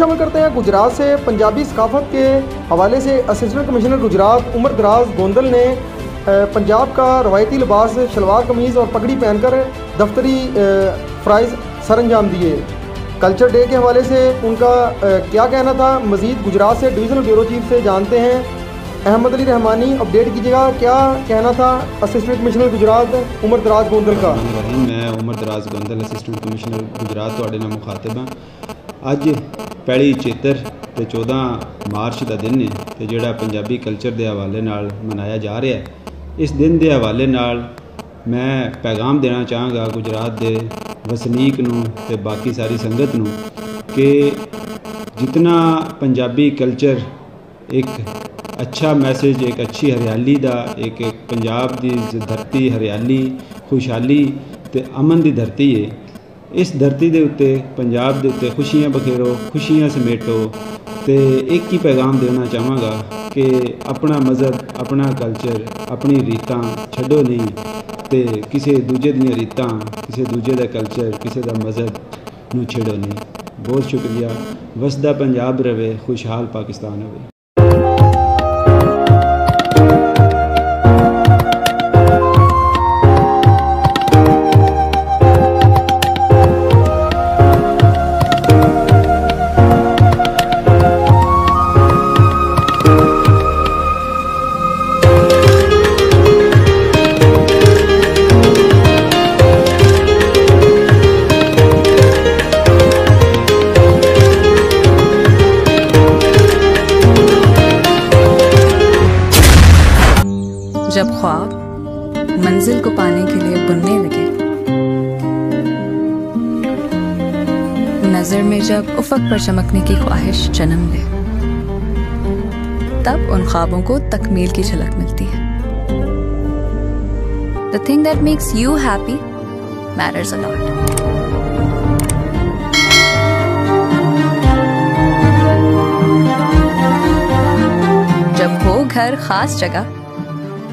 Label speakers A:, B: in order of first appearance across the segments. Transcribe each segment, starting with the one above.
A: शामिल करते हैं गुजरात से। पंजाबी सकाफत के हवाले से असिस्टेंट कमिश्नर गुजरात उमर दराज गोंदल ने पंजाब का रवायती लिबास शलवार कमीज़ और पगड़ी पहनकर दफ्तरी फ़राइज़ सरअंजाम दिए। कल्चर डे के हवाले से उनका क्या कहना था, मज़ीद गुजरात से डिवीज़नल ब्यूरो चीफ से जानते हैं। अहमद अली रहमानी अपडेट कीजिएगा, क्या कहना था असिस्टेंट कमिश्नर गुजरात उमर दराज गोंदल का।
B: मैं उमर दराज गोंदल असिस्टेंट कमिश्नर गुजरात तुहाडे नाल मुखातब हाँ। अज पहली चेतर ते 14 मार्च का दिन है ते जिहड़ा पंजाबी कल्चर के हवाले नाल मनाया जा रहा है। इस दिन के हवाले नाल मैं पैगाम देना चाहांगा गुजरात के वसनीक नूं ते बाकी सारी संगत नूं कि जितना पंजाबी कल्चर एक अच्छा मैसेज, एक अच्छी हरियाली का, एक पंजाब की धरती हरियाली खुशहाली ते अमन की धरती है। इस धरती के उत्ते पंजाब के उत्ते खुशियाँ बखेरो, खुशियाँ समेटो ते एक ही पैगाम देना चाहांगा कि अपना मज़हब, अपना कल्चर, अपनी रीतां छड्डो नहीं ते किसी दूजे दियां रीतां, किसी दूजे का कल्चर, किसी का मज़हब नूं छेड़ो नहीं। बहुत शुक्रिया। वसदा पंजाब रवे, खुशहाल पाकिस्तान रवे।
C: जब ख्वाब मंजिल को पाने के लिए बुनने लगे, नजर में जब उफक पर चमकने की ख्वाहिश जन्म ले, तब उन ख्वाबों को तकमील की झलक मिलती है। The thing that makes you happy matters a lot. जब हो घर खास जगह,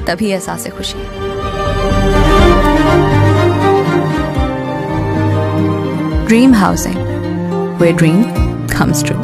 C: तभी एहसास खुशी है। Dream housing, where dream comes true.